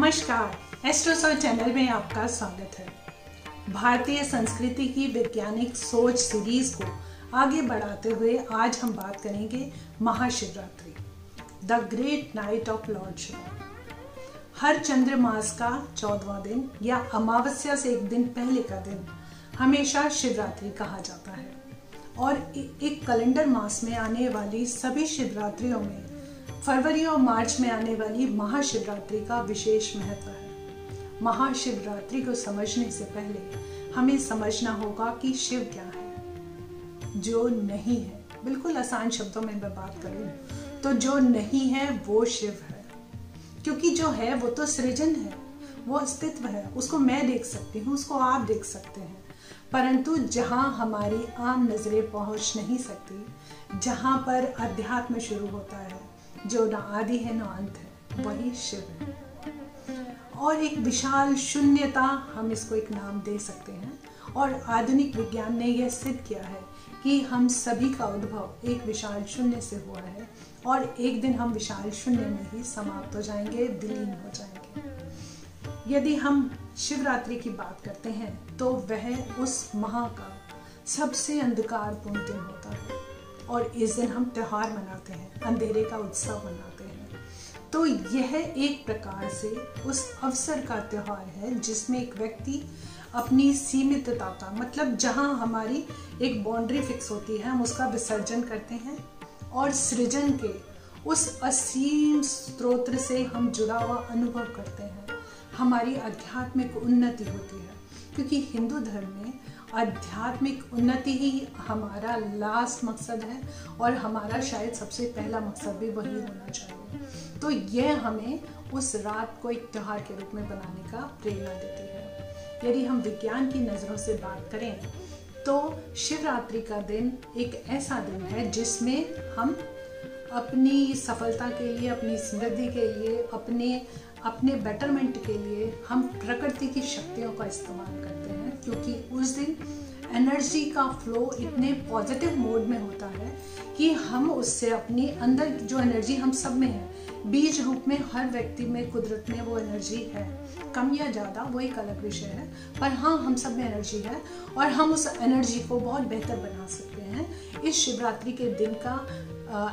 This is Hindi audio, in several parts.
नमस्कार, एस्ट्रोसॉल चैनल में आपका स्वागत है। भारतीय संस्कृति की वैज्ञानिक सोच सीरीज को आगे बढ़ाते हुए आज हम बात करेंगे Mahashivratri, the great night of Lord Shiva. हर चंद्र मास का 14वां दिन या अमावस्या से एक दिन पहले का दिन हमेशा शिवरात्रि कहा जाता है और एक कैलेंडर मास में आने वाली सभी शिवरात्रियों में फरवरी और मार्च में आने वाली महाशिवरात्रि का विशेष महत्व है। महाशिवरात्रि को समझने से पहले हमें समझना होगा कि शिव क्या है, जो नहीं है। बिल्कुल आसान शब्दों में मैं बात करूं तो जो नहीं है वो शिव है, क्योंकि जो है वो तो सृजन है, वो अस्तित्व है। उसको मैं देख सकती हूँ, उसको आप देख सकते हैं, परंतु जहाँ हमारी आम नजरें पहुंच नहीं सकती, जहाँ पर अध्यात्म शुरू होता है, जो ना आदि है ना अंत है, वही शिव है। और एक विशाल शून्यता, हम इसको एक नाम दे सकते हैं। और आधुनिक विज्ञान ने यह सिद्ध किया है कि हम सभी का उद्भव एक विशाल शून्य से हुआ है और एक दिन हम विशाल शून्य में ही समाप्त हो जाएंगे, विलीन हो जाएंगे। यदि हम शिवरात्रि की बात करते हैं तो वह उस माह का सबसे अंधकारपूर्ण दिन होता है और इस दिन हम त्योहार मनाते हैं, अंधेरे का उत्सव मनाते हैं। तो यह एक प्रकार से उस अवसर का त्योहार है जिसमें एक व्यक्ति अपनी सीमितता का, मतलब जहां हमारी एक बाउंड्री फिक्स होती है, हम उसका विसर्जन करते हैं और सृजन के उस असीम स्रोत से हम जुड़ा हुआ अनुभव करते हैं। हमारी आध्यात्मिक उन्नति होती है, क्योंकि हिंदू धर्म में आध्यात्मिक उन्नति ही हमारा लास्ट मकसद है और हमारा शायद सबसे पहला मकसद भी वही होना चाहिए। तो यह हमें उस रात को एक त्योहार के रूप में बनाने का प्रेरणा देती है। यदि हम विज्ञान की नज़रों से बात करें तो शिवरात्रि का दिन एक ऐसा दिन है जिसमें हम अपनी सफलता के लिए, अपनी समृद्धि के लिए, अपने बेटरमेंट के लिए हम प्रकृति की शक्तियों का इस्तेमाल करते हैं, क्योंकि उस दिन एनर्जी का फ्लो इतने पॉजिटिव मोड में होता है कि हम उससे अपनी अंदर जो एनर्जी हम सब में है, बीज रूप में हर व्यक्ति में, कुदरत में वो एनर्जी है, कम या ज़्यादा वो एक अलग विषय है, पर हाँ हम सब में एनर्जी है और हम उस एनर्जी को बहुत बेहतर बना सकते हैं। इस शिवरात्रि के दिन का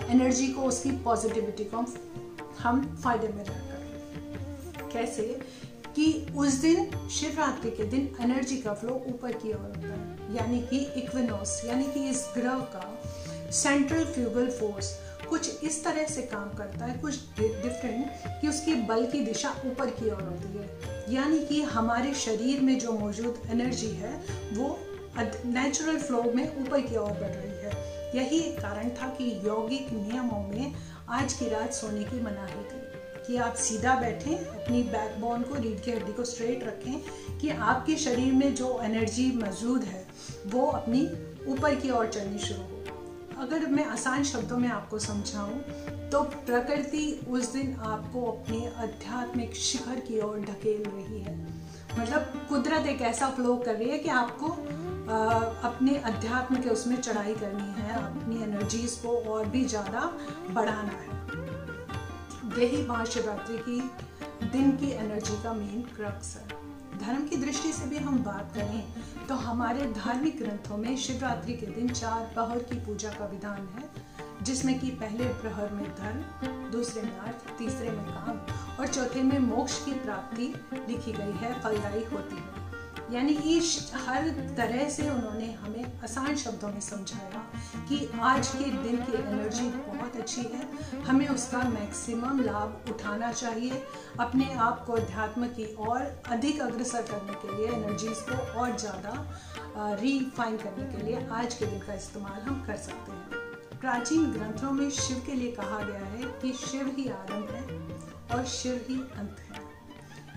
एनर्जी को, उसकी पॉजिटिविटी को हम फायदे में रहकर। कैसे कि उस दिन शिवरात्रि के दिन एनर्जी का फ्लो ऊपर की ओर होता है, यानी कि इक्विनॉक्स, यानी कि इस ग्रह का सेंट्रल फ्यूगल फोर्स कुछ इस तरह से काम करता है, कुछ डिफरेंट, कि उसकी बल की दिशा ऊपर की ओर होती है। यानी कि हमारे शरीर में जो मौजूद एनर्जी है वो नेचुरल फ्लो में ऊपर की ओर बढ़ रही है। यही एक कारण था कि यौगिक नियमों में आज की रात सोने की मनाही थी, कि आप सीधा बैठें, अपनी बैकबोन को, रीढ़ की हड्डी को स्ट्रेट रखें, कि आपके शरीर में जो एनर्जी मौजूद है वो अपनी ऊपर की ओर चलनी शुरू हो। अगर मैं आसान शब्दों में आपको समझाऊं तो प्रकृति उस दिन आपको अपने आध्यात्मिक शिखर की ओर ढकेल रही है। मतलब कुदरत एक ऐसा फ्लो कर रही है कि आपको अपने अध्यात्म के उसमें चढ़ाई करनी है, अपनी एनर्जीज को और भी ज़्यादा बढ़ाना है। यही महाशिवरात्रि की दिन की एनर्जी का मेन क्रक्स है। धर्म की दृष्टि से भी हम बात करें तो हमारे धार्मिक ग्रंथों में शिवरात्रि के दिन 4 प्रहर की पूजा का विधान है, जिसमें कि पहले प्रहर में धर्म, दूसरे में अर्थ, तीसरे में काम और चौथे में मोक्ष की प्राप्ति लिखी गई है, फलदायी होती है। यानी कि हर तरह से उन्होंने हमें आसान शब्दों में समझाया कि आज के दिन की एनर्जी बहुत अच्छी है, हमें उसका मैक्सिमम लाभ उठाना चाहिए, अपने आप को अध्यात्म की और अधिक अग्रसर करने के लिए, एनर्जीज को और ज़्यादा रिफाइन करने के लिए आज के दिन का इस्तेमाल हम कर सकते हैं। प्राचीन ग्रंथों में शिव के लिए कहा गया है कि शिव ही आरंभ है और शिव ही अंत है।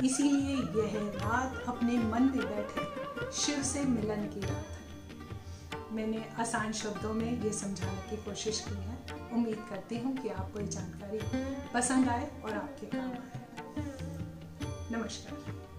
इसीलिए यह रात अपने मन में बैठे शिव से मिलन की रात है। मैंने आसान शब्दों में ये समझाने की कोशिश की है। उम्मीद करती हूँ कि आपको ये जानकारी पसंद आए और आपके काम आए। नमस्कार।